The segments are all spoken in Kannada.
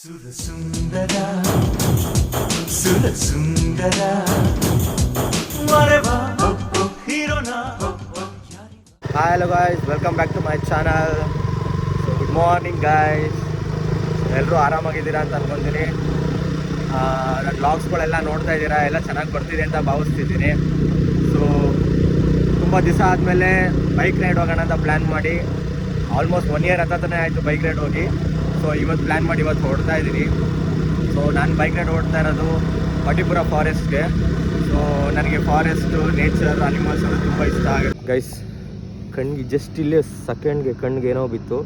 ಸುರಸುಂದರ ಸುರಸುಂದರ hi hello guys, welcome back to my channel. Good morning guys. ಎಲ್ಲರೂ ಆರಾಮಾಗಿದ್ದೀರಾ ಅಂತ ಅನ್ಕೊತೀನಿ. ನನ್ನ ಬ್ಲಾಗ್ಸ್ಗಳೆಲ್ಲ ನೋಡ್ತಾ ಇದ್ದೀರಾ, ಎಲ್ಲ ಚೆನ್ನಾಗಿ ಬರ್ತಿದೆ ಅಂತ ಭಾವಿಸ್ತಿದ್ದೀನಿ. ಸೊ ತುಂಬ ದಿವಸ ಆದಮೇಲೆ ಬೈಕ್ ರೈಡ್ ಹೋಗೋಣ ಅಂತ ಪ್ಲ್ಯಾನ್ ಮಾಡಿ ಆಲ್ಮೋಸ್ಟ್ 1 ಇಯರ್ ಹತ್ತನೇ ಆಯಿತು ಬೈಕ್ ರೈಡ್ ಹೋಗಿ. ಸೊ ಇವತ್ತು ಪ್ಲ್ಯಾನ್ ಮಾಡಿ ಇವತ್ತು ಹೊರಡ್ತಾ ಇದ್ದೀನಿ. ಸೊ ನಾನು ಬೈಕ್ ರೈಡ್ ಹೊರಡ್ತಾ ಇರೋದು ಬಂಡೀಪುರ ಫಾರೆಸ್ಟ್ಗೆ. ಸೊ ನನಗೆ ಫಾರೆಸ್ಟು, ನೇಚರ್, ಅನಿಮಲ್ಸ್ ಅಂದರೆ ತುಂಬ ಇಷ್ಟ ಆಗುತ್ತೆ ಗೈಸ್. ಕಣ್ಣಿಗೆ ಜಸ್ಟ್ ಇಲ್ಲೇ ಸೆಕೆಂಡ್ಗೆ ಕಣ್ಣಿಗೆ ಏನೋ ಬಿತ್ತು,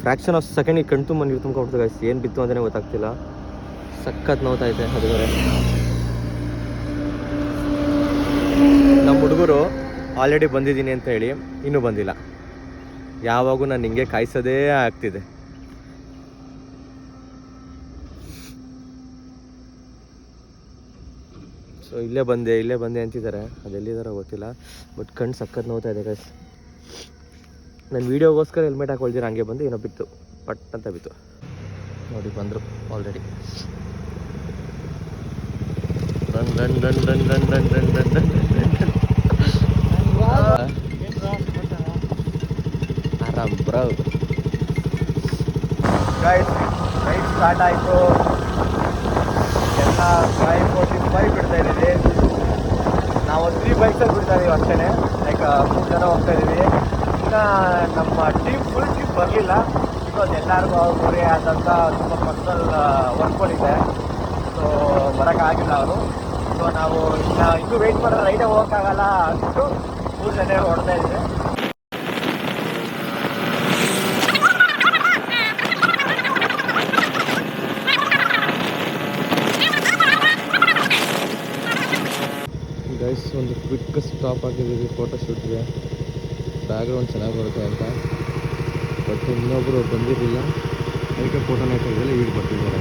ಫ್ರ್ಯಾಕ್ಷನ್ ಆಫ್ ಸೆಕೆಂಡಿಗೆ ಕಣ್ಣು ತುಂಬ ನೀರು ತುಂಬ್ಕೊಡ್ತು ಗೈಸ್. ಏನು ಬಿತ್ತು ಅಂತಲೇ ಗೊತ್ತಾಗ್ತಿಲ್ಲ, ಸಖತ್ ನೋವ್ತಾ ಇದೆ. ಅದುವರೆ ನಮ್ಮ ಹುಡುಗರು ಆಲ್ರೆಡಿ ಬಂದಿದ್ದೀನಿ ಅಂತ ಹೇಳಿ ಇನ್ನೂ ಬಂದಿಲ್ಲ. ಯಾವಾಗೂ ನಾನು ಹಿಂಗೆ ಕಾಯಿಸೋದೇ ಆಗ್ತಿದೆ. ಸೊ ಇಲ್ಲೇ ಬಂದೆ ಅಂತಿದ್ದಾರೆ, ಅದೆಲ್ಲಿದ್ದಾರೋ ಗೊತ್ತಿಲ್ಲ. ಬಟ್ ಕಣ್ಣು ಸಖತ್ ನೋವ್ತಾ ಇದೆ ಗೈಸ್. ನಾನು ವೀಡಿಯೋಗೋಸ್ಕರ ಹೆಲ್ಮೆಟ್ ಹಾಕೊಳ್ತೀರ, ಹಂಗೆ ಬಂದು ಏನೋ ಬಿತ್ತು, ಪಟ್ ಅಂತ ಬಿತ್ತು. ನೋಡಿ ಬಂದರು already. Run run run run run run run run run ಆರಾಮ್ ಬ್ರೋ. ಗೈಸ್ ರೈಡ್ ಸ್ಟಾರ್ಟ್ ಆಯಿತು. ಎಲ್ಲ 5:45 ಬಿಡ್ತಾ ಇದ್ದೀವಿ. ನಾವು 3 ಬೈಕ್ಸಲ್ಲಿ ಬಿಡ್ತಾ ಇದೀವಿ ಅಷ್ಟೇ. ಲೈಕ್ 3 ಜನ ಹೋಗ್ತಾ ಇದ್ದೀವಿ. ಇನ್ನು ನಮ್ಮ ಫುಲ್ ಟೀಮ್ ಬರಲಿಲ್ಲ, ಬಿಕಾಸ್ ಎಲ್ಲರಿಗೂ ಅವರೇ ಆದಂಥ ತುಂಬ ಪರ್ಸನಲ್ ವರ್ಕ್ಗಳಿದೆ. ಸೊ ಬರೋಕ್ಕಾಗಿಲ್ಲ ಅವರು. ಸೊ ನಾವು ಇನ್ನೂ ವೆಯ್ಟ್ ಮಾಡಿದ್ರೆ ರೈಡೇ ಹೋಗೋಕ್ಕಾಗಲ್ಲ ಅಂದ್ಬಿಟ್ಟು 3 ಜನ ಹೊಡ್ತಾ ಇದ್ದೀವಿ. ಗೈಸ್ ಒಂದು ಕ್ವಿಕ್ ಸ್ಟಾಪ್ ಆಗಿದ್ದೀವಿ ಫೋಟೋ ಶೂಟ್ಗೆ. ಬ್ಯಾಕ್ಗ್ರೌಂಡ್ ಚೆನ್ನಾಗಿ ಬರುತ್ತೆ ಅಂತ. ಬಟ್ ಇನ್ನೊಬ್ಬರು ಬಂದಿರಲಿಲ್ಲ, ಅದಕ್ಕೆ ಫೋಟೋನೇ ತೆಗೆದಿಲ್ಲ. ಈಗ ಬರ್ತಿದ್ದಾರೆ,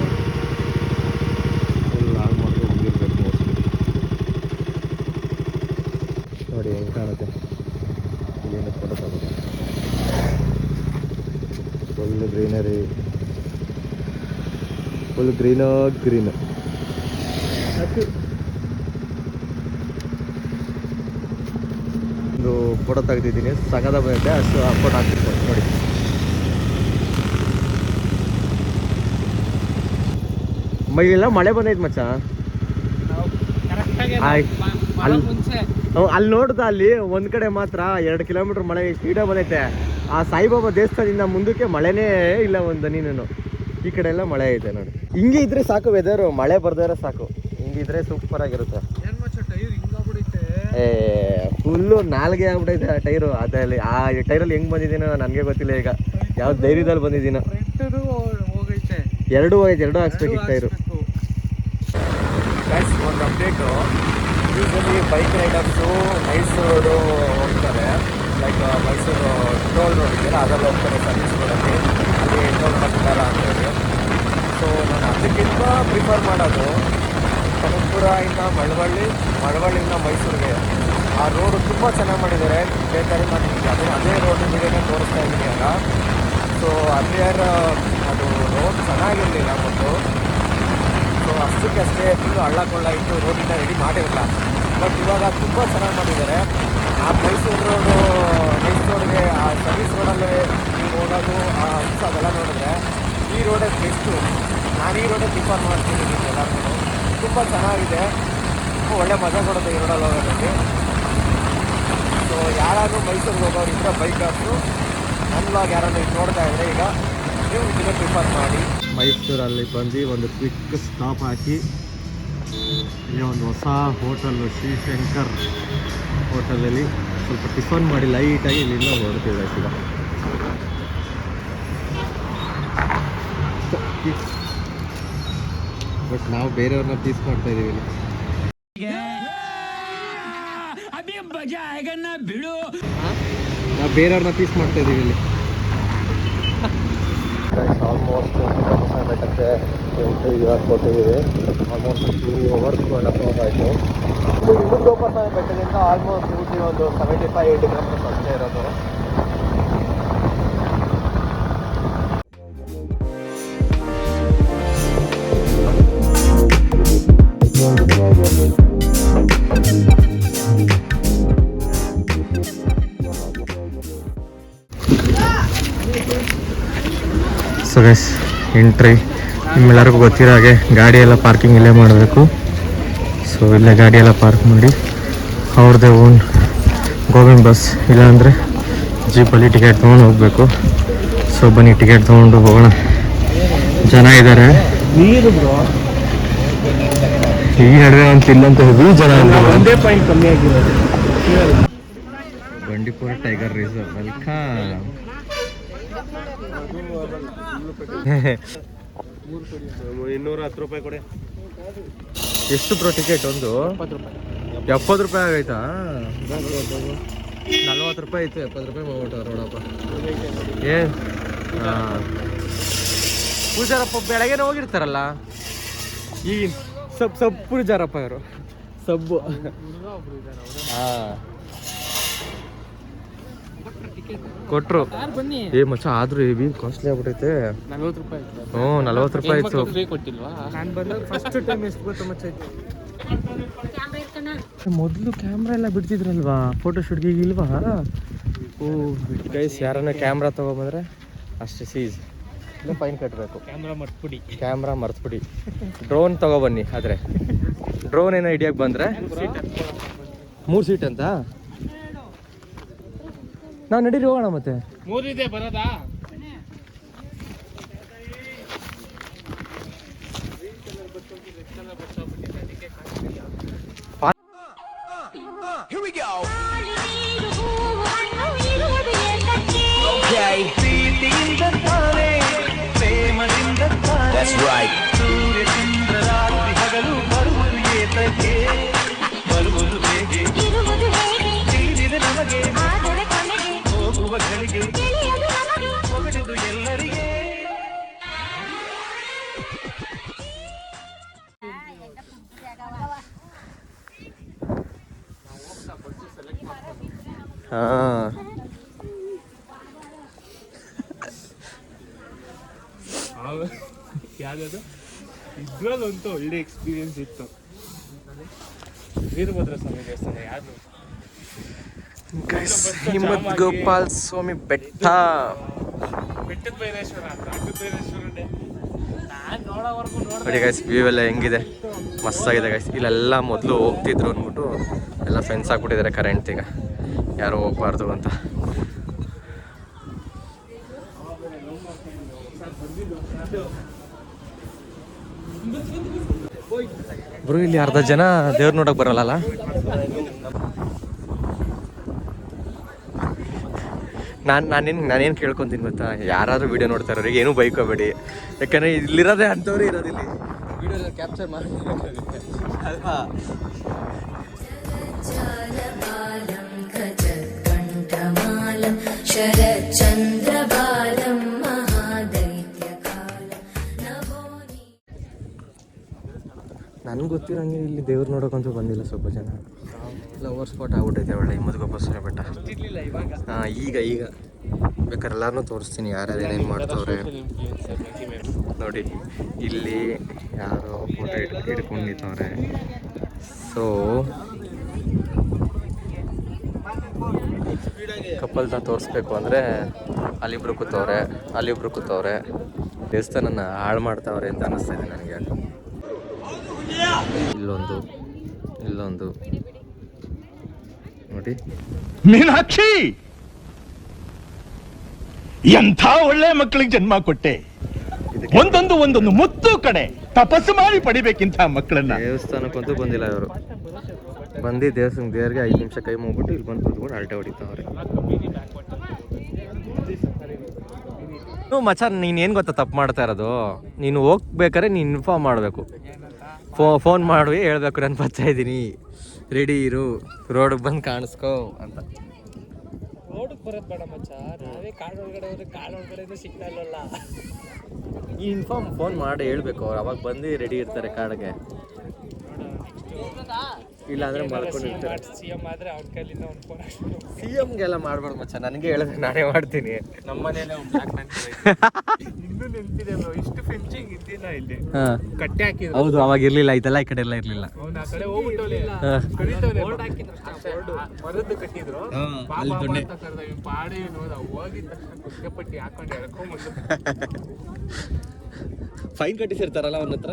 ಎಲ್ಲ ಆಗಿ ಮಾತ್ರ ಬಂದಿರಬೇಕು ಮೋಸ್ಟ್ಲಿ. ನೋಡಿ ಹೆಂಗೆ ಕಾಣುತ್ತೆ ಇಲ್ಲಿಂದ ಫೋಟೋ ತಗೋದು. Full greenery, full green. ಒಂದು ಫೋಟೋ ತೆಗೆದಿದ್ದೀನಿ, ಸಗದ ಬಂದಿದೆ. ಅಷ್ಟು ಆ ಫೋಟೋ ಹಾಕ್ತಿರ್ಬೋದು ನೋಡಿ. ಮೈಲೆಲ್ಲ ಮಳೆ ಬಂದೈತೆ ಮಚ್ಚ. ಅಲ್ಲಿ ನೋಡ್ದ, ಅಲ್ಲಿ ಒಂದ್ ಕಡೆ ಮಾತ್ರ 2 ಕಿಲೋಮೀಟರ್ ಮಳೆ ಸ್ಪೀಡಾಗಿ ಬಂದೈತೆ. ಆ ಸಾಯಿಬಾಬಾ ದೇವಸ್ಥಾನದಿಂದ ಮುಂದಕ್ಕೆ ಮಳೆನೇ ಇಲ್ಲ ಒಂದು ಹನಿನೂ. ಈ ಕಡೆ ಎಲ್ಲ ಮಳೆ ಐತೆ ನೋಡಿ. ಹಿಂಗೆ ಇದ್ರೆ ಸಾಕು ವೆದರು, ಮಳೆ ಬರ್ದಾರೆ ಸಾಕು. ಹಿಂಗಿದ್ರೆ ಸೂಪರ್ ಆಗಿರುತ್ತೆ. ಫುಲ್ಲು ನಾಲ್ಗೆ ಆಗ್ಬಿಟ್ಟೈತೆ ಆ ಟೈರು. ಅದಲ್ಲಿ ಆ ಟೈರಲ್ಲಿ ಹೆಂಗ್ ಬಂದಿದ್ದೀನೋ ನನಗೆ ಗೊತ್ತಿಲ್ಲ. ಈಗ ಯಾವ ಧೈರ್ಯದಲ್ಲಿ ಬಂದಿದ್ದೀನೋ. ಎರಡೂ ಹಾಕ್ಸ್ಬೇಕು ಈ ಟೈರು. ಒಂದು update, usually bike riders Mysuru ಹೋಗ್ತಾರೆ. ಲೈಕ್ ಮೈಸೂರು ಟೋಲ್ ರೋಡ್ ಇದೆಯಲ್ಲ, ಅದರಲ್ಲಿ ಹೋಗ್ತಾರೆ ಸರ್ವಿಸ್ ರೋಡಲ್ಲಿ. ಅಲ್ಲಿ ಟೋಲ್ ಕಟ್ಟಾರ ಅಂತೇಳಿ. ಸೊ ನಾನು ಅದಕ್ಕಿಂತ ಪ್ರಿಫರ್ ಮಾಡೋದು ಕನಕಪುರ ಇಂದ ಮಳವಳ್ಳಿಯಿಂದ ಮೈಸೂರಿಗೆ. ಆ ರೋಡು ತುಂಬ ಚೆನ್ನಾಗಿ ಮಾಡಿದ್ದಾರೆ. ಬೇಕಾದ್ರೆ ನಾನು ಅದೇ ರೋಡ್ ಮೀಡಿಯಾನೇ ತೋರಿಸ್ತಾ ಇದ್ದೀನಿ ಆಗ. ಸೊ ಅಲ್ಲಿಯರ್ ಅದು ರೋಡ್ ಚೆನ್ನಾಗಿರಲಿಲ್ಲ ಮತ್ತು. ಸೊ ಅಷ್ಟೇ ಫುಲ್ಲು ಹಳ್ಳ ಕೊಳ್ಳ ಇಟ್ಟು ರೋಡಿಂದ ರೆಡಿ ಮಾಡಿರಲ್ಲ. ಬಟ್ ಇವಾಗ ತುಂಬ ಚೆನ್ನಾಗಿ ಮಾಡಿದ್ದಾರೆ. ಆ ಮೈಸೂರು ರೋಡ್ಗೆ ಆ ಸರ್ವಿಸ್ ರೋಡಲ್ಲೇ ನೀವು ಹೋಗೋದು, ಆ ಅಂಶ ಅದೆಲ್ಲ ನೋಡಿದ್ರೆ ಈ ರೋಡೇ ಬೆಸ್ಟು. ನಾನು ಈ ರೋಡೇ ಪ್ರಿಫರ್ ಮಾಡ್ತೀನಿ ಎಲ್ಲರಿಗೂ. ತುಂಬ ಚೆನ್ನಾಗಿದೆ, ತುಂಬ ಒಳ್ಳೆ ಮಜಾ ಕೊಡುತ್ತೆ ಈ ರೋಡಲ್ಲಿ ಹೋಗೋದಕ್ಕೆ. ಸೊ ಯಾರಾದರೂ ಮೈಸೂರಿಗೆ ಹೋಗೋರು ಇದ್ರೆ ಬೈಕರ್ಸು ನನ್ನ ವ್ಲಾಗ್ ಯಾರಾದರೂ ಇದು ನೋಡ್ತಾ ಇದ್ದರೆ ಈಗ ನೀವು ಇದನ್ನೇ ಪ್ರಿಫರ್ ಮಾಡಿ. ಮೈಸೂರಲ್ಲಿ ಬಂದು ಒಂದು ಕ್ವಿಕ್ ಸ್ಟಾಪ್ ಹಾಕಿ ಇಲ್ಲಿ ಒಂದು ಹೊಸ ಹೋಟೆಲ್ಲು ಶ್ರೀಶಂಕರ್ ಹೋಟೆಲಲ್ಲಿ ಸ್ವಲ್ಪ ಟಿಫನ್ ಮಾಡಿ ಲೈಟಾಗಿ ಇಲ್ಲಿಂದ ಹೊರಡ್ತೀವಿ ಈಗ. ಬಟ್ ನಾವು ಬೇರೆಯವ್ರನ್ನ ಪೀಸ್ ಮಾಡ್ತಾ ಇದೀವಿ ಇಲ್ಲಿ. ನಾವು ಬೇರೆಯವ್ರನ್ನ ಪೀಸ್ ಮಾಡ್ತಾ ಇದೀವಿ ಇಲ್ಲಿ. ಆಲ್ಮೋಸ್ಟ್ ಬೆಟ್ಟಕ್ಕೆ ಇವಾಗ ಕೊಟ್ಟಿದ್ದೀವಿ. ಆಲ್ಮೋಸ್ಟ್ 2 hours 2.5 hours ಆಯಿತು. ಇನ್ನೊಂದು ಬೆಟ್ಟದಿಂದ ಆಲ್ಮೋಸ್ಟ್ ಊಟಿ ಒಂದು 75-80 ಕಿಲೋಮೀಟರ್ಸ್ ಅಷ್ಟೇ ಇರೋದು. ಸೊ ಗೈಸ್ ಎಂಟ್ರಿ ನಿಮ್ಮೆಲ್ಲರಿಗೂ ಗೊತ್ತಿರೋ ಹಾಗೆ ಗಾಡಿ ಎಲ್ಲ ಪಾರ್ಕಿಂಗ್ ಇಲ್ಲೇ ಮಾಡಬೇಕು. ಸೊ ಇಲ್ಲೇ ಗಾಡಿ ಎಲ್ಲ ಪಾರ್ಕ್ ಮಾಡಿ ಅವ್ರದ್ದೇ ಓನ್ ಗೋವಿಂದ್ ಬಸ್ ಇಲ್ಲಾಂದರೆ ಜೀಪಲ್ಲಿ ಟಿಕೆಟ್ ತೊಗೊಂಡು ಹೋಗಬೇಕು. ಸೊ ಬನ್ನಿ ಟಿಕೆಟ್ ತೊಗೊಂಡು ಹೋಗೋಣ. ಜನ ಇದ್ದಾರೆ ಈ ನಡುವೆ ಅಂತ ಇಲ್ಲಂತ ಹೆವಿ ಜನ ಒಂದೇ ಪಾಯಿಂಟ್ ಕಮ್ಮಿ ಆಗಿರೋದು. Bandipur tiger reserve welcome. $210 ಕೊಡಿ. ಎಷ್ಟು ಬ್ರೋ ಟಿಕೆಟ್ ಒಂದು? 70 ರೂಪಾಯಿ ಆಗೈತಾ? 40 ರೂಪಾಯಿ ಇತ್ತು, 70 ರೂಪಾಯಿ ಮಾಡ್ಬಿಟ್ಟವ್ರು ನೋಡಪ್ಪ. ಏನು ಪೂಜಾರಪ್ಪ ಬೆಳಗ್ಗೆನೇ ಹೋಗಿರ್ತಾರಲ್ಲ ಈಗಿನ ಸಬ್ ಪೂಜಾರಪ್ಪ ಇವರು ಸಬ್ಬು. ಹಾಂ ಕೊಟ್ರು. ಏ ಮಚ್ಚ ಆದ್ರೂ ಹೆವಿ ಕಾಸ್ಟ್ಲಿ ಆಗ್ಬಿಟ್ಟೈತೆ. 40 ರೂಪಾಯಿ. ಹ್ಞೂ 40 ರೂಪಾಯಿ ಇತ್ತು. ನಾನು ಬಂದಾಗ ಫಸ್ಟ್ ಟೈಮ್ ಎಷ್ಟು ಗೊತ್ತ ಮಚ್ಚ ಇತ್ತು. ಮೊದಲು ಕ್ಯಾಮ್ರಾ ಎಲ್ಲ ಬಿಡ್ತಿದ್ರಲ್ವಾ ಫೋಟೋಶೂಟ್ಗೆ, ಇಲ್ವಾ? ಓ ಗೈಸ್, ಯಾರನ್ನ ಕ್ಯಾಮ್ರಾ ತೊಗೊಂಬಂದ್ರೆ ಅಷ್ಟೇ ಸೀಸ್, ಇಲ್ಲ ಫೈನ್ ಕಟ್ಟಬೇಕು. ಕ್ಯಾಮ್ರಾ ಮರ್ತ್ಬಿಡಿ. ಡ್ರೋನ್ ತೊಗೊಬನ್ನಿ. ಆದರೆ ಡ್ರೋನ್ ಏನೋ ಹಿಡಿಯೋಕೆ ಬಂದರೆ 3 ಸೀಟ್ ಅಂತ ನಾವು ನಡೀರಿ ಹೋಗೋಣ. ಮತ್ತೆ 3 ಇದೆ ಬರೋದಾ? Here we go. Okay. That's right. ಯಾವ್ದು ಇದ್ರಲ್ಲಂತೂ ಒಳ್ಳೆ ಎಕ್ಸ್ಪೀರಿಯನ್ಸ್ ಇತ್ತು. ವೀರಭದ್ರ ಸ್ವಾಮಿ ದೇವಸ್ಥಾನ ಯಾವುದು? ಹಿಮ್ಮತ್ ಗೋಪಾಲ್ ಸ್ವಾಮಿ ಬೆಟ್ಟ. ಬೆಟ್ಟದ ಬೈರೇಶ್ವರ. ನೋಡಿ ಗೈಸ್, ವ್ಯೂ ಎಲ್ಲ ಹೆಂಗಿದೆ, ಮಸ್ತಾಗಿದೆ ಗೈಸ್. ಇಲ್ಲೆಲ್ಲ ಮೊದಲು ಹೋಗ್ತಿದ್ರು ಅಂದ್ಬಿಟ್ಟು ಎಲ್ಲ ಫೆನ್ಸ್ ಹಾಕ್ಬಿಟ್ಟಿದ್ದಾರೆ ಕರೆಂಟ್, ಈಗ ಯಾರು ಹೋಗ್ಬಾರ್ದು ಅಂತ. ಬ್ರೋ ಇಲ್ಲಿ ಅರ್ಧ ಜನ ದೇವ್ರ ನೋಡಕ್ ಬರಲ್ಲ. ನಾನೇನು ಕೇಳ್ಕೊತೀನಿ ಗೊತ್ತಾ, ಯಾರಾದ್ರೂ ವಿಡಿಯೋ ನೋಡ್ತಾ ಇರೋರಿಗೆ ಏನೂ ಬೈಕೋಬೇಡಿ. ಯಾಕಂದ್ರೆ ಇಲ್ಲಿರೋದೇ ಅಂಥವ್ರು ಇರೋದಿಲ್ಲ, ವಿಡಿಯೋ ಕ್ಯಾಪ್ಚರ್ ಮಾಡಿ ಅಲ್ವಾ. ನನಗೆ ಗೊತ್ತಿರೋಂಗೆ ಇಲ್ಲಿ ದೇವ್ರು ನೋಡೋಕ್ಕಂತೂ ಬಂದಿಲ್ಲ ಸ್ವಲ್ಪ ಜನ. ಲವರ್ ಸ್ಪಾಟ್ ಆಗ್ಬಿಟ್ಟೈತೆ ಒಳ್ಳೆ ಹಿಮ್ಮತ್ಗೋಪಾಲ್ ಬೆಟ್ಟ. ಹಾಂ ಈಗ ಬೇಕಾದ್ರೆ ಎಲ್ಲಾರನ್ನೂ ತೋರಿಸ್ತೀನಿ ಯಾರ್ಯಾರು ಏನೇನು ಮಾಡ್ತವ್ರೆ ನೋಡಿ. ಇಲ್ಲಿ ಯಾರೋ ಫೋಟೋ ಹಿಡ್ಕೊಂಡು ನಿಂತವ್ರೆ. ಸೊ ಕಪಲ್ನ ತೋರಿಸ್ಬೇಕು ಅಂದರೆ ಅಲ್ಲಿಬ್ರು ಕೂತವ್ರೆ. ದೇವಸ್ಥಾನನ ಹಾಳು ಮಾಡ್ತಾವ್ರೆ ಅಂತ ಅನ್ನಿಸ್ತಾ ಇದೆ ನನಗೆ. ಇಲ್ಲೊಂದು ನೋಡಿ. ಮೀನಾಕ್ಷಿ, ಎಂಥ ಒಳ್ಳೆ ಮಕ್ಕಳಿಗೆ ಜನ್ಮ ಕೊಟ್ಟೆ. ಒಂದೊಂದು ಮುತ್ತು ಕಡೆ ತಪಸ್ಸು ಮಾಡಿ ಪಡಿಬೇಕಿಂತ ಮಕ್ಕಳನ್ನ. ದೇವಸ್ಥಾನಕ್ಕಂತೂ ಬಂದಿಲ್ಲ ಇವರು. ಬಂದು ದೇವ್ರಿಗೆ 5 ನಿಮಿಷ ಕೈ ಮುಗ್ಬಿಟ್ಟು ಇಲ್ಲಿ ಬಂದು ಕೂತ್ಕೊಂಡು ಅಲ್ಟೆ ಹೊಡಿತಾವ್ರೆ. ಮಚ್ಚ, ನೀನೇನು ಗೊತ್ತಾ ತಪ್ಪು ಮಾಡ್ತಾ ಇರೋದು? ನೀನು ಹೋಗ್ಬೇಕಾದ್ರೆ ನೀನು ಇನ್ಫಾರ್ಮ್ ಮಾಡಬೇಕು. ಫೋನ್ ಮಾಡಿ ಹೇಳ್ಬೇಕು, ನಾನು ಬರ್ತಾ ಇದ್ದೀನಿ, ರೆಡಿ ಇರು, ರೋಡಿಗೆ ಬಂದು ಕಾಣಿಸ್ಕೋ ಅಂತ. ರೋಡಿಗೆ ಬರೋದು ಬೇಡ ಮಚ್ಚ, ನಾವೇ ಕಾಡೊಳಗಡೆ ಹೋದ್ರೆ ಕಾಡೊಳಗಡೆ ಸಿಗ್ತಾ ಇಲ್ಲಲ್ಲ. ಈ ಇನ್ಫಾರ್ಮ್ ಫೋನ್ ಮಾಡಿ ಹೇಳ್ಬೇಕು, ಅವ್ರು ಅವಾಗ ಬಂದು ರೆಡಿ ಇರ್ತಾರೆ ಕಾಡಿಗೆ. ಇಲ್ಲಾಂದ್ರೆ ಮಾಡ್ಕೊಂಡಿರ್ತಾರೆ. ಸಿಎಂ ಆದ್ರೆ ಅವ್ರ ಕೈಲಿಂದ ಒಂದು ಫೋನ್ CMಗೆಲ್ಲ ಮಾಡ್ಬಾರ್ದು ಮಚ್ಚ, ನನಗೆ ಹೇಳಿದ್ರೆ ನಾನೇ ಮಾಡ್ತೀನಿ. ನಮ್ಮ ಮನೇಲೆ ಒಂದು ಬ್ಲಾಕ್ ಮ್ಯಾನ್ ಇನ್ನೂ ನೆನ್ಪಿದೆ bro, ಇಷ್ಟು ಫೆನ್ಸಿಂಗ್ ಇದ್ದಿಲ್ಲ ಇಲ್ಲಿ, ಕಟ್ಟೆ ಹಾಕಿದ್ರು. ಹೌದು, ಅವಾಗ ಇರ್ಲಿಲ್ಲ, ಇದೆಲ್ಲ ಈ ಕಡೆ ಎಲ್ಲ ಇರ್ಲಿಲ್ಲ. ಅವ್ನು ಆ ಕಡೆ ಹೋಗ್ಬಿಟ್ಟವನೆ, ಬೋರ್ಡ್ ಹಾಕಿದ್ರು ಅಷ್ಟೇ, ಮರದ್ದು ಕಟ್ಟಿದ್ರು. ಅಲ್ಲಿ ದೊಡ್ಡ ಪಾಡಿ ನೋದ ಹೋಗಿದ ತಕ್ಷಣ ಕುಸ್ಕೆಪಟ್ಟಿ ಹಾಕೊಂಡು ಎಳ್ಕೊಂಡ್ಬಂದು ಫೈನ್ ಕಟ್ಟಿಸಿರ್ತಾರಲ್ಲ ಅವನ ಹತ್ರ.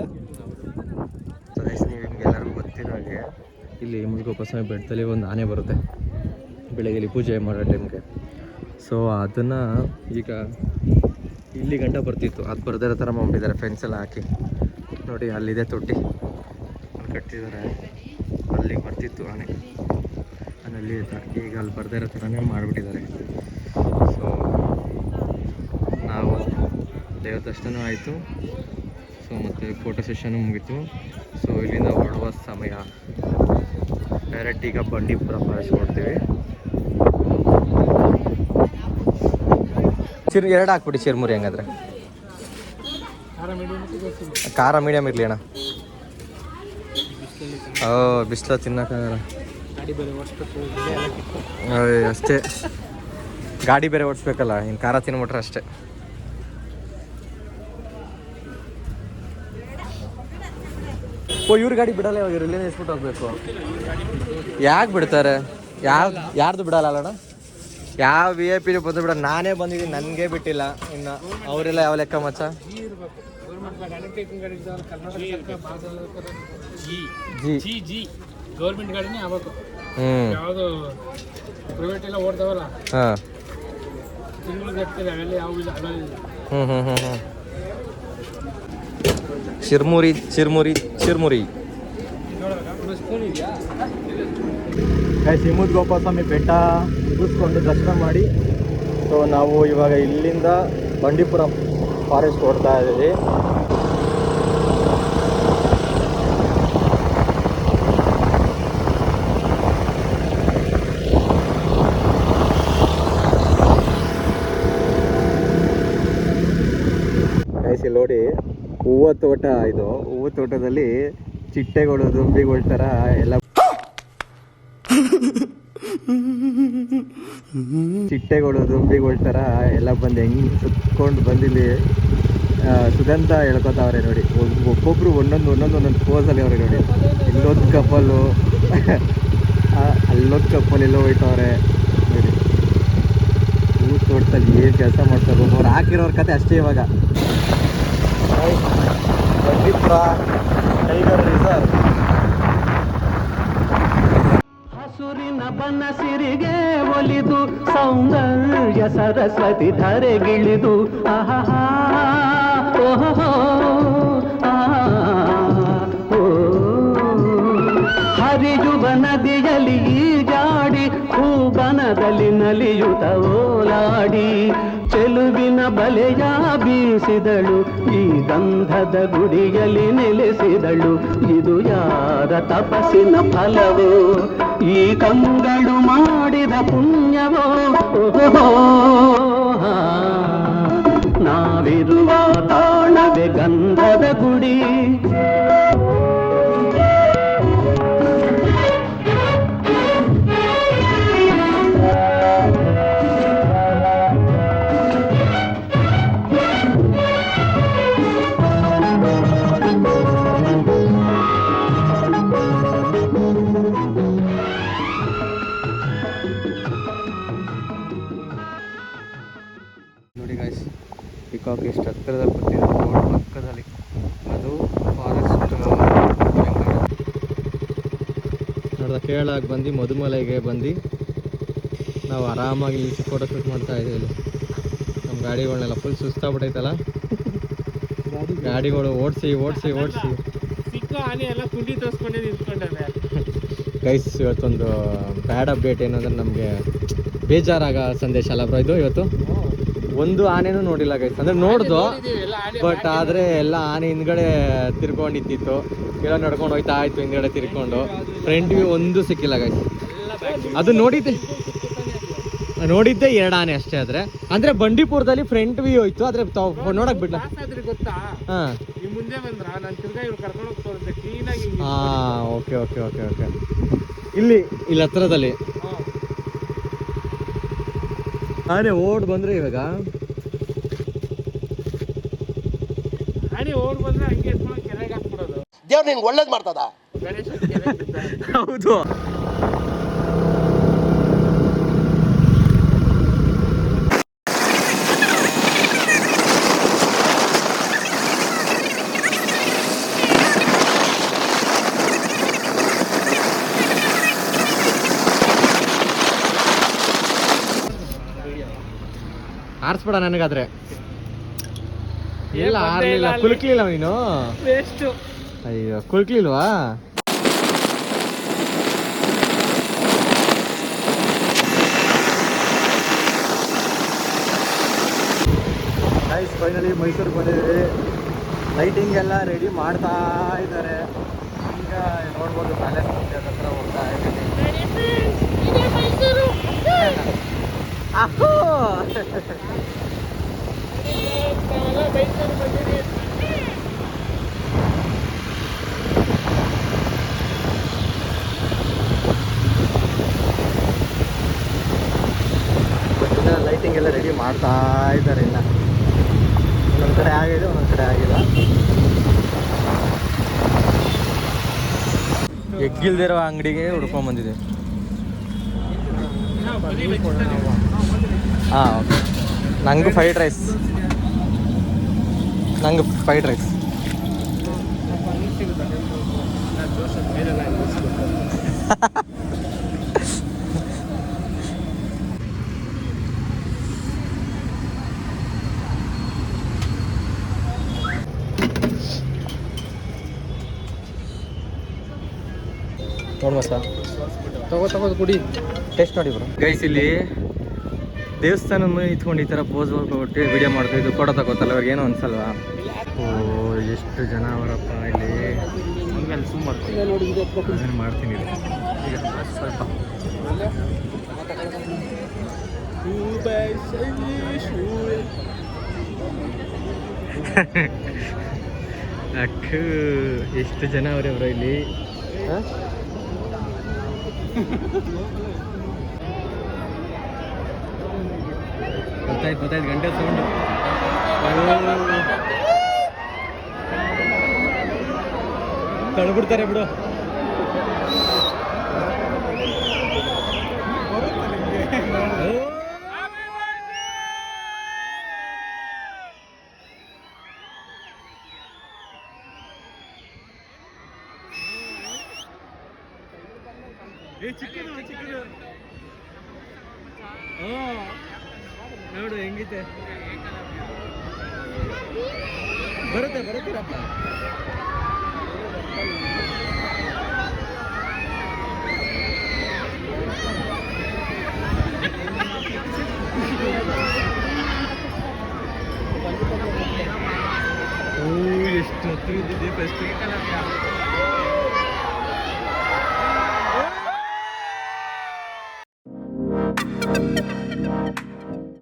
ನೀವು ನಿಮ್ಗೆಲ್ಲರಿಗೂ ಗೊತ್ತಿರೋ ಹಾಗೆ ಇಲ್ಲಿ ಮುಳುಗೋಪ ಸ್ವಾಮಿ ಬೆಟ್ಟದಲ್ಲಿ ಒಂದು ಆನೆ ಬರುತ್ತೆ ಬೆಳಗ್ಗೆ ಇಲ್ಲಿ ಪೂಜೆ ಮಾಡೋ ಟೈಮ್ಗೆ. ಸೊ ಅದನ್ನು ಈಗ ಇಲ್ಲಿ ಗಂಟ ಬರ್ತಿತ್ತು, ಅದು ಬರ್ದಿರೋ ಥರ ಮಾಡಿದ್ದಾರೆ, ಫೆನ್ಸ್ ಎಲ್ಲ ಹಾಕಿ ನೋಡಿ. ಅಲ್ಲಿದೆ ತೊಟ್ಟಿ ಕಟ್ಟಿದ್ದಾರೆ, ಅಲ್ಲಿಗೆ ಬರ್ತಿತ್ತು ಆನೆ, ಅಲ್ಲಿ ಈಗ ಅಲ್ಲಿ ಬರ್ದಿರೋ ಥರನೇ ಮಾಡಿಬಿಟ್ಟಿದ್ದಾರೆ. ಸೊ ನಾವು ದೇವ್ರ ದರ್ಶನ ಆಯಿತು. ಸೊ ಮತ್ತು ಫೋಟೋ ಸೆಷನ್ನು ಮುಗೀತು. ಸೊ ಇಲ್ಲಿಂದ ಹೊರಡುವ ಸಮಯ. ಡೈರೆಕ್ಟ್ ಈಗ ಬಂಡೀಪುರ ಫಾರೆಸ್ಟ್ ಹೊಡ್ತೀವಿ. ಎರಡು ಹಾಕ್ಬಿಟ್ಟು ಚಿರ್ಮುರಿ ಹಂಗಾದ್ರೆ. ಖಾರ ಮೀಡಿಯಮ್ ಇರಲಿ ಅಣ್ಣ. ಬಿಸಿಲ ತಿನ್ನಕ್ಕಾಗಲ್ಲ, ಅಷ್ಟೇ. ಗಾಡಿ ಬೇರೆ ಓಡಿಸ್ಬೇಕಲ್ಲ, ಇನ್ನು ಖಾರ ತಿನ್ಬಿಟ್ರೆ ಅಷ್ಟೇ. ಇವ್ರ ಗಾಡಿ ಬಿಡಲ್ಲ, ಇವಾಗ ಇಲ್ಲೇ ನಿಲ್ಸ್ಬಿಟ್ಟು ಹೋಗ್ಬೇಕು. ಯಾಕೆ ಬಿಡ್ತಾರೆ? ಯಾರ್ದು ಬಿಡಲ್ಲ ಅಲ್ಲಣ್ಣ? ಯಾವ VIP ಬಂದು ಬಿಡ. ನಾನೇ ಬಂದಿದ್ದೀನಿ, ನನಗೆ ಬಿಟ್ಟಿಲ್ಲ ಇನ್ನು. ಅವರೆಲ್ಲ ಯಾವ ಲೆಕ್ಕ ಮಚ್ಚ? ಗೌರ್ಮೆಂಟ್ ಗಾಡಿನೇ ಆಗ್ಬೇಕು. ಯಾವುದು ಪ್ರೈವೇಟ್ ಎಲ್ಲ ಓಡ್ತಾವಲ್ಲ, ತಿಂಗಳಿಗೆ ಇರ್ತದೆ, ಅವೆಲ್ಲ ಯಾವ ಇಲ್ಲ. ಚಿರ್ಮುರಿ ಚಿರ್ಮುರಿ ಚಿರ್ಮುರಿ. ಸಿಮುದ್ ಗೋಪಾಲಸ್ವಾಮಿ ಬೆಟ್ಟ ಮುಗಿಸ್ಕೊಂಡು ದರ್ಶನ ಮಾಡಿ, ಸೊ ನಾವು ಇವಾಗ ಇಲ್ಲಿಂದ ಬಂಡೀಪುರ ಫಾರೆಸ್ಟ್ ಹೊಡ್ತಾ ಇದ್ದೀವಿ. ಇಲ್ಲಿ ನೋಡಿ, ಹೂವು ತೋಟ ಇದು. ಹೂವು ತೋಟದಲ್ಲಿ ಚಿಟ್ಟೆಗಳು, ದುಂಬಿಗಳ ಥರ ಎಲ್ಲ ಬಂದು ಹೆಂಗೆ ಸುತ್ಕೊಂಡು ಬಂದಿಲ್ಲಿ ಸುಗಂಧ ಹೇಳ್ಕೊತಾವ್ರೆ ನೋಡಿ. ಒಬ್ಬೊಬ್ರು ಒಂದೊಂದು ಪೋಸಲ್ಲಿ ಅವ್ರೆ ನೋಡಿ. ಇಲ್ಲೊಂದು ಕಪ್ಪಲು, ಅಲ್ಲೊಂದು ಕಪ್ಪಲ್ ಎಲ್ಲೋ ಹೋಯ್ತವ್ರೆ ನೋಡಿ. ಹೂ ತೋಟದಲ್ಲಿ ಏನು ಕೆಲಸ ಮಾಡ್ತಾರೆ ಅವ್ರು. ಹಾಕಿರೋರ ಕತೆ ಅಷ್ಟೇ. ಇವಾಗ ಬಂಡೀಪುರ ಟೈಗರ್ ರಿಸರ್ವ್. ಹಸುರಿನ ಬನಸಿರಿಗೆ ಒಲಿದು ಸೌಂದರ್ಯ ಸರಸ್ವತಿ ಧರೆಗಿಳಿದು ಆಹಾ ಓಹೋ ಹರಿಯುವ ನದಿಯಲ್ಲಿ ಜಾಡಿ ಹೂಬನದಲ್ಲಿ ನಲಿಯುತ್ತ ಓಲಾಡಿ ಚೆಲುವಿನ ಬಲೆಯ ಬೀಸಿದಳು, ಈ ಗಂಧದ ಗುಡಿಯಲ್ಲಿ ನೆಲೆಸಿದಳು. ಇದು ಯಾರ ತಪಸ್ಸಿನ ಫಲವೋ, ಈ ಕಂಗಳು ಮಾಡಿದ ಪುಣ್ಯವೋ. ನಾವಿರುವ ತಾಣವೇ ಗಂಧದ ಗುಡಿ. ಪಿಕಾಕ್ ಎಷ್ಟು ಹತ್ತಿರದಲ್ಲಿ ಬರ್ತಿದೆ ರೋಡ್ ಪಕ್ಕದಲ್ಲಿ. ಅದು ಫಾರೆಸ್ಟ್ ನೋಡ್ದ ಕೇಳಾಗಿ ಬಂದು ಮಧುಮಲೆಗೆ ಬಂದು ನಾವು ಆರಾಮಾಗಿ ಇಲ್ಲಿ ಫೋಟೋ ಶೂಟ್ ಮಾಡ್ತಾ ಇದ್ದೀವಿ. ನಮ್ಮ ಗಾಡಿಗಳನ್ನೆಲ್ಲ ಫುಲ್ ಸುಸ್ತಾಗ್ಬಿಟ್ಟೈತಲ್ಲ, ಗಾಡಿಗಳು ಓಡಿಸಿ ಸಿಕ್ಕ ಆನೆ ಎಲ್ಲ ಕುಂಡಿ ತೋರಿಸ್ಕೊಂಡೇ ನಿಂತ್ಕೊಂಡವೆ. ಗೈಸ್, ಇವತ್ತೊಂದು ಬ್ಯಾಡ್ ಅಪ್ಡೇಟ್ ಏನಂದ್ರೆ ನಮಗೆ ಬೇಜಾರಾಗ ಸಂದೇಶ ಅಲ್ಲ ಬ್ರೋ ಇದು. ಇವತ್ತು ಒಂದು ಆನೆನೂ ನೋಡಿಲ್ಲ ಗೈಸ್. ಅಂದ್ರೆ ನೋಡ್ದು, ಬಟ್ ಆದರೆ ಎಲ್ಲ ಆನೆ ಹಿಂದ್ಗಡೆ ತಿರ್ಕೊಂಡಿದ್ದಿತ್ತು, ಎಲ್ಲ ನಡ್ಕೊಂಡು ಹೋಯ್ತಾ ಆಯ್ತು ಹಿಂದ್ಗಡೆ ತಿರ್ಕೊಂಡು. ಫ್ರಂಟ್ ವ್ಯೂ ಒಂದು ಸಿಕ್ಕಿಲ್ಲ ಗೈಸ್. ಅದು ನೋಡಿದ್ದೆ ನೋಡಿದ್ದೆ 2 ಆನೆ ಅಷ್ಟೇ. ಆದ್ರೆ ಅಂದ್ರೆ ಬಂಡೀಪುರದಲ್ಲಿ ಫ್ರಂಟ್ ವ್ಯೂ ಹೋಯ್ತು, ಆದ್ರೆ ನೋಡಕ್ ಬಿಡ್ಲ. ಆದ್ರೆ ಗೊತ್ತಾ, ಹಾ ಈ ಮುಂದೆ ಬಂದ್ರ ನಾನು ತಿರ್ಗಾ ಇವ್ರು ಕರ್ಕೊಂಡು ಹೋಗ್ತವ್ರಂತೆ ಕ್ಲೀನ್ ಆಗಿ. ಹಾ ಓಕೆ ಓಕೆ ಓಕೆ ಓಕೆ. ಇಲ್ಲಿ ಹತ್ರದಲ್ಲಿ ಆನೆ ಓಡ್ ಬಂದ್ರೆ ಇವಾಗ ಆನೆ ಓಡ್ ಬಂದ್ರೆ ಹಂಗೆ ಎತ್ಕೊಂಡು ಕೆರೆಗೆ ಹಾಕ್ಬಿಡೋದು. ದೇವ್ರು ನಿನ್ಗೆ ಒಳ್ಳೇದು ಮಾಡ್ತದ. ಗಣೇಶ ಕೆರೆಗೆ ಬಿದ್ದ. ಹೌದು. ಆರಿಸ್ಬೇಡ ನನಗಾದ್ರೆ. ಎಲ್ಲ ಆರ್ಲಿಲ್ಲ, ಕುಲ್ಕ್ಲಿಲ್ಲ ನೀನು. ವೇಸ್ಟ್. ಅಯ್ಯೋ ಕುಲ್ಕ್ಲಿಲ್ವಾ? ಗೈಸ್ ಫೈನಲಿ ಮೈಸೂರಿಗೆ ಬಂದಿದ್ದೀವಿ. ಲೈಟಿಂಗ್ ಎಲ್ಲ ರೆಡಿ ಮಾಡ್ತಾ ಇದ್ದಾರೆ. ಈಗ ನೋಡ್ಬೋದು ಪ್ಯಾಲೇಸ್ ಹತ್ರ ಹೋಗ್ತಾ ಇದ್ದೀನಿ. ಅಹೋ ಲೈಟಿಂಗ್ ಎಲ್ಲ ರೆಡಿ ಮಾಡ್ತಾ ಇದ್ದಾರೆ. ಇನ್ನು ಒಂದೊಂದು ಕಡೆ ಆಗಿದೆ, ಒಂದೊಂದು ಕಡೆ ಆಗಿಲ್ಲ. ಎಗ್ಗಿಲ್ದಿರೋ ಅಂಗಡಿಗೆ ಹುಡ್ಕೊಂಡ್ ಬಂದಿದೆ. ಹಾಂ ಓಕೆ. ನಂಗೆ ಫ್ರೈಡ್ ರೈಸ್. ನೋಡುವ ಸರ್, ತಗೋ ಕುಡಿ, ಟೇಸ್ಟ್ ನೋಡಿ ಬ್ರೋ. ಗೈಸ್ ಇಲ್ಲಿ ದೇವಸ್ಥಾನದ ಮುಂದೆ ನಿಂತ್ಕೊಂಡು ಈ ಥರ ಪೋಸ್ ಕೊಟ್ಟು ವಿಡಿಯೋ ಮಾಡ್ತೀವಿ. ಇದು ಫೋಟೋ ತಗೋತಲ್ಲ ಅವ್ರಿಗೆ ಏನೋ ಅನ್ಸಲ್ವಾ? ಓ ಎಷ್ಟು ಜನ ಅವರಪ್ಪ ಇಲ್ಲಿ. ಅದನ್ನು ಮಾಡ್ತೀನಿ ಈಗ ಸ್ವಲ್ಪ. ಅಕ್ಕ ಎಷ್ಟು ಜನ ಅವರೇ ಬ್ರೋ ಇಲ್ಲಿ. ಗೊತ್ತಾಯ್ತು ಗಂಟೆ ಸೌಂಡು. ತಳ್ಬಿಡ್ತಾರೆ ಬಿಡು. ಚಿಕ್ಕದು ನೋಡು ಹೆಂಗಿದೆ. ಬರುತ್ತೀರಪ್ಪ. ಎಷ್ಟು ಹತ್ರ ಇದ್ದಿದ್ದೆ ಫಸ್ಟ್.